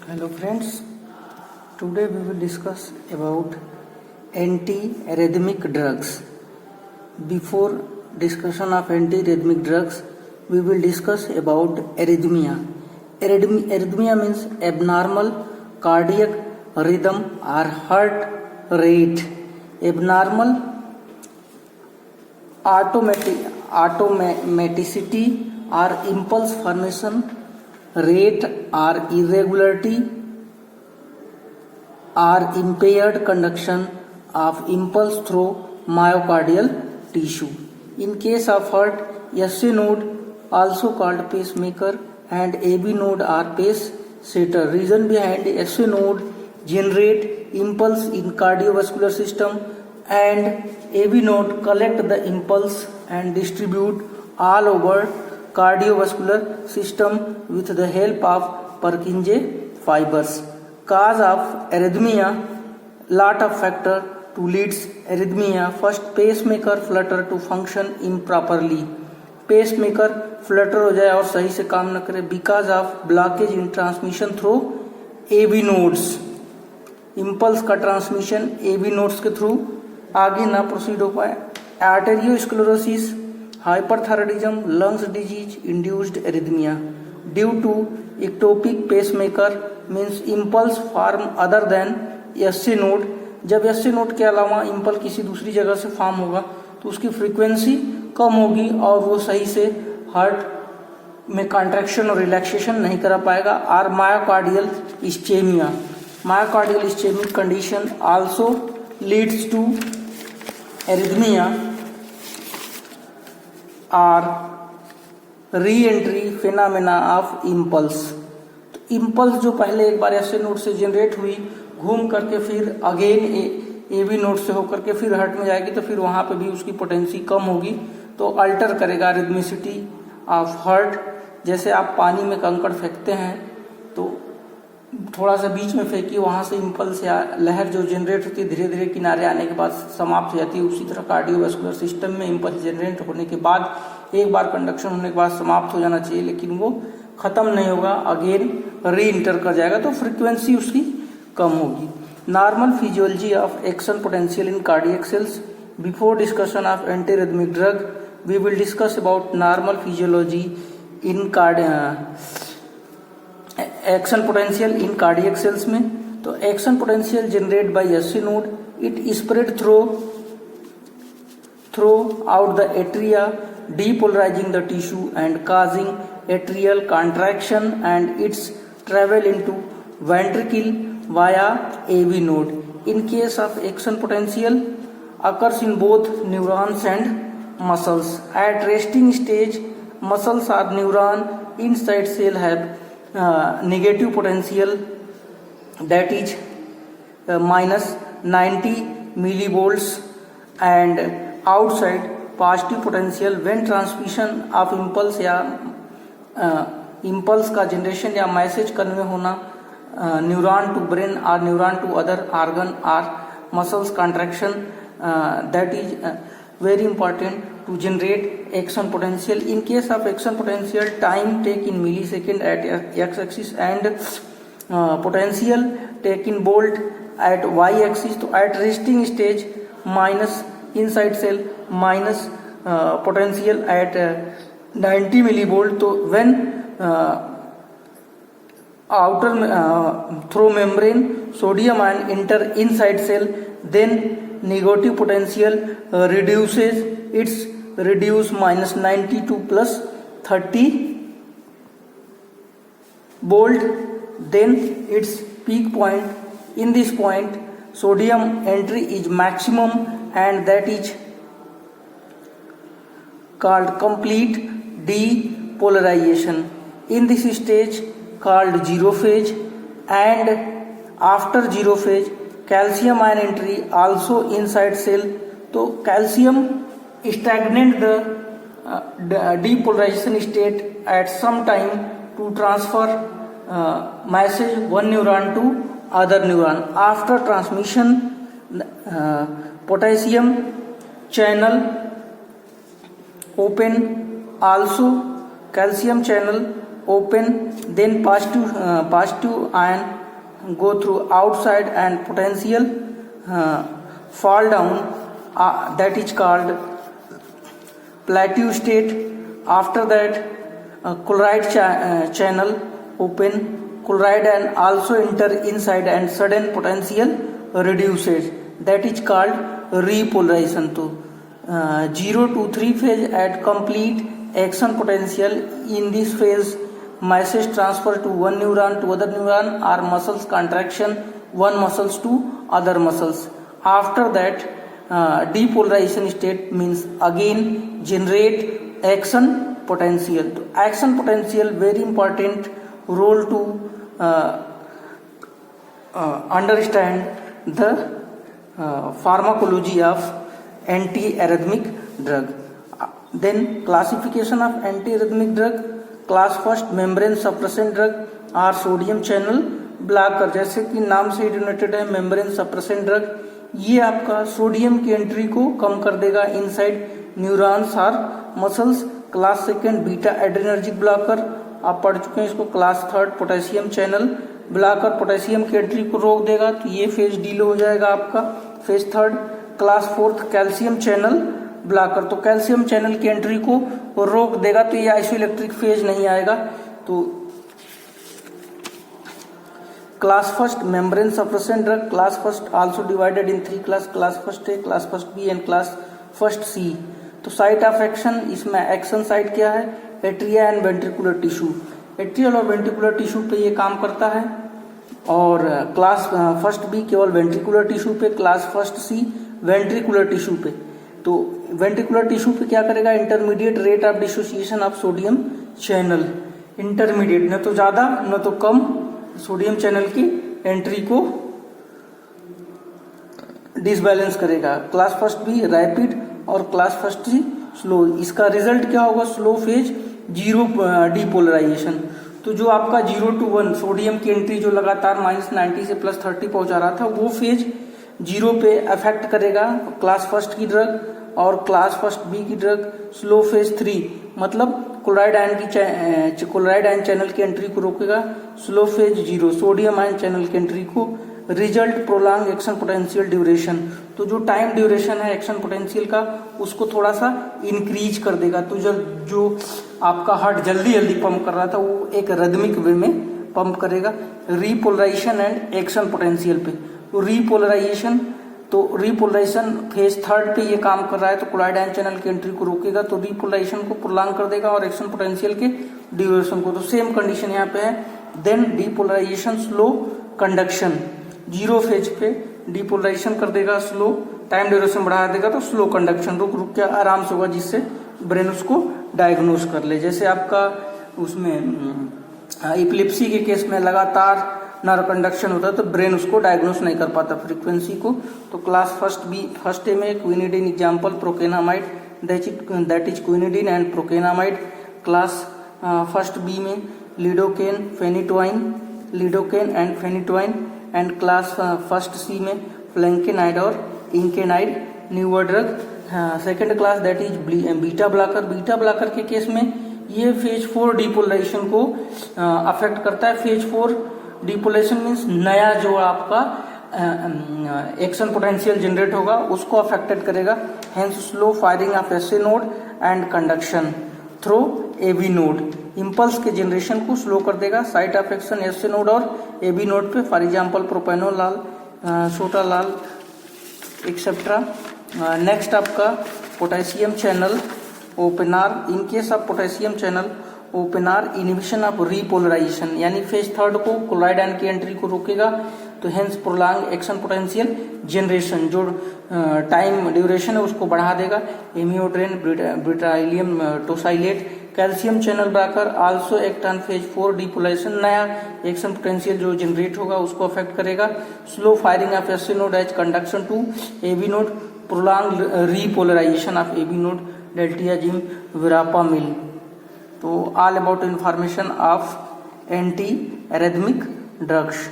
Hello friends, today we will discuss about anti-arrhythmic drugs. Before discussion of anti-arrhythmic drugs, we will discuss about arrhythmia. Arrhythmia means abnormal cardiac rhythm or heart rate. Abnormal automaticity or impulse formation, rate or irregularity or impaired conduction of impulse through myocardial tissue. In case of heart, SA node, also called pacemaker, and AB node are pace setter. Reason behind SA node generate impulse in cardiovascular system, and AB node collect the impulse and distribute all over cardiovascular system with the help of Purkinje fibers. Cause of arrhythmia, lot of factor to leads arrhythmia. First, pacemaker flutter to function improperly. Pacemaker flutter हो जाए और सही से काम न करे because of blockage in transmission through AB nodes. Impulse का transmission AB nodes के थ्रू आगे ना प्रोसीड हो पाए. Arteriosclerosis, hyperthyroidism, lungs disease induced arrhythmia due to ectopic pacemaker means impulse form other than SC node. जब SC node के अलावा impulse किसी दूसरी जगह से फॉर्म होगा तो उसकी फ्रीक्वेंसी कम होगी और वो सही से हार्ट में कॉन्ट्रैक्शन और रिलैक्सेशन नहीं करा पाएगा. और myocardial ischaemia, myocardial ischaemic condition also leads to arrhythmia और re entry phenomena of impulse. तो इम्पल्स जो पहले एक बार ऐसे नोड से जनरेट हुई घूम करके फिर अगेन एबी नोड से होकर के फिर हार्ट में जाएगी तो फिर वहां पे भी उसकी पोटेंसी कम होगी तो अल्टर करेगा रिदमिसिटी ऑफ हार्ट. जैसे आप पानी में कंकड़ फेंकते हैं तो थोड़ा सा बीच में फेंकिए, वहां से इम्पल्स या लहर जो जनरेट होती है धीरे धीरे किनारे आने के बाद समाप्त हो जाती है. उसी तरह कार्डियोवैस्कुलर सिस्टम में इम्पल्स जनरेट होने के बाद एक बार कंडक्शन होने के बाद समाप्त हो जाना चाहिए, लेकिन वो खत्म नहीं होगा, अगेन री इंटर कर जाएगा तो फ्रिक्वेंसी उसकी कम होगी. Normal physiology of action potential in cardiac cells. Before discussion of antiarrhythmic drug we will discuss about normal physiology in action potential in cardiac cells में. तो action potential generated by SC node, it spread throughout the atria, depolarizing the tissue and causing atrial contraction, and its travel into ventricle via AV node. In case of action potential occurs in both neurons and muscles. At resting stage, muscles or neuron inside cell have negative potential, that is minus 90 millivolts, and outside positive potential when transmission of impulse या impulse का generation या message convey होना neuron to brain or neuron to other organ or muscles contraction, that is very important to generate action potential. In case of action potential, time take in millisecond at x-axis and potential take in volt at y-axis. तो at resting stage minus inside cell minus potential at 90 millivolt. तो when outer through membrane sodium ion enter inside cell, then negative potential reduces, it's reduce minus 90 to plus 30 volt, then its peak point. In this point sodium entry is maximum and that is called complete depolarization. In this stage called zero phase, and after zero phase calcium ion entry also inside cell. तो calcium stagnate the depolarization state at some time to transfer message one neuron to other neuron. After transmission potassium channel open, also calcium channel open, then positive ion go through outside and potential fall down, that is called plateau state. After that chloride channel open, chloride and also enter inside and sudden potential reduces, that is called repolarization. तो 0 to 3 phase at complete action potential. In this phase message transfer to one neuron to other neuron or muscles contraction one muscles to other muscles. After that depolarization state means again generate action potential. तो action potential very important role to understand the pharmacology of antiarrhythmic drug. Then classification of antiarrhythmic drug. Class first membrane suppressant drug और sodium channel blocker, जैसे कि नाम से denoted है membrane suppressant drug. ये आपका sodium की एंट्री को कम कर देगा इनसाइड न्यूरॉन्स और muscles. Class second beta adrenergic blocker, आप पढ़ चुके हैं इसको. Class third potassium channel blocker, potassium की एंट्री को रोक देगा, तो ये फेज डीलो हो जाएगा आपका. Phase third. Class fourth calcium channel blocker, तो कैल्शियम चैनल की एंट्री को रोक देगा, तो ये आइसोइलेक्ट्रिक फेज नहीं आएगा. तो class first membrane suppressant drug. Class first also divided in 3 class. Class first A, class first B and class first C. तो साइट ऑफ एक्शन, इसमें एक्शन साइट क्या है? Atria and ventricular tissue. Atrial और ventricular tissue पे ये काम करता है. और क्लास फर्स्ट बी केवल वेंट्रिकुलर टिश्यू पे, class first C ventricular tissue पे. तो वेंट्रिकुलर टिश्यू पे क्या करेगा? Intermediate rate of dissociation of sodium channel. Intermediate, न तो ज्यादा न तो कम, सोडियम चैनल की एंट्री को डिसबैलेंस करेगा. क्लास फर्स्ट बी रैपिड और क्लास फर्स्ट सी स्लो. इसका रिजल्ट क्या होगा? Slow phase, zero depolarisation. तो जो आपका 0 to 1 सोडियम की एंट्री जो लगातार -90 से +30 पहुंचा रहा था, वो फेज 0 पे अफेक्ट करेगा क्लास फर्स्ट की ड्रग और क्लास फर्स्ट बी की ड्रग. स्लो फेज 3 मतलब क्लोराइड आयन चैनल की एंट्री को रोकेगा. Slow phase 0 sodium ion channel की एंट्री को. Result prolong action potential duration. तो जो टाइम ड्यूरेशन है एक्शन पोटेंशियल का, उसको थोड़ा सा इंक्रीज कर देगा. तो जो आपका हार्ट जल्दी जल्दी पंप कर रहा था, वो एक रिदमिक वे में पंप करेगा. रीपोलराइजेशन एंड एक्शन पोटेंशियल पे. तो रीपोलराइजेशन फेज थर्ड पे ये काम कर रहा है, तो क्लोराइड आयन चैनल की एंट्री को रोकेगा, तो रीपोलराइजेशन को प्रोलॉन्ग कर देगा और एक्शन पोटेंशियल के ड्यूरेशन को. तो सेम कंडीशन यहाँ पे है. Then depolarisation slow conduction. 0 phase पे डीपोलराइजेशन कर देगा स्लो, टाइम ड्यूरेशन बढ़ा देगा, तो स्लो कंडक्शन रुक रुक के आराम से होगा, जिससे ब्रेन उसको डायग्नोज कर ले. जैसे आपका उसमें इपिलेप्सी के केस में लगातार नर्व कंडक्शन होता है, तो ब्रेन उसको डायग्नोज नहीं कर पाता फ्रीक्वेंसी को. तो क्लास फर्स्ट ए में quinidine example procainamide, that is quinidine and procainamide. Class first B में lidocaine and phenytoin. And class first C में फ्लैंकेनाइड और encainide newer drug. Second class that is beta blocker. Beta blocker के case में ये phase 4 depolarisation को affect करता है. Phase 4 depolarisation means नया जो आपका एक्शन पोटेंशियल जनरेट होगा उसको अफेक्टेड करेगा. Hence slow firing of SA node and conduction through AV node. Impulse के जनरेशन को स्लो कर देगा. Site of action SA node और एबी नोड पे, for example propranolol, sotalol etcetera. Next आपका potassium channel opener. In case of potassium channel opener inhibition of repolarisation, यानी phase third को chloride ion की entry को रोकेगा, तो hence prolong action potential generation, जो टाइम ड्यूरेशन है उसको बढ़ा देगा. Amiodarone, bretylium tosylate. Calcium channel blocker also act on phase 4 depolarisation. नया एक्शन पोटेंशियल जो जनरेट होगा उसको अफेक्ट करेगा. Slow firing of SA node as conduction to AV node. Prolong repolarisation of AV node. Diltiazem, verapamil. तो all about information of anti arrhythmic drugs.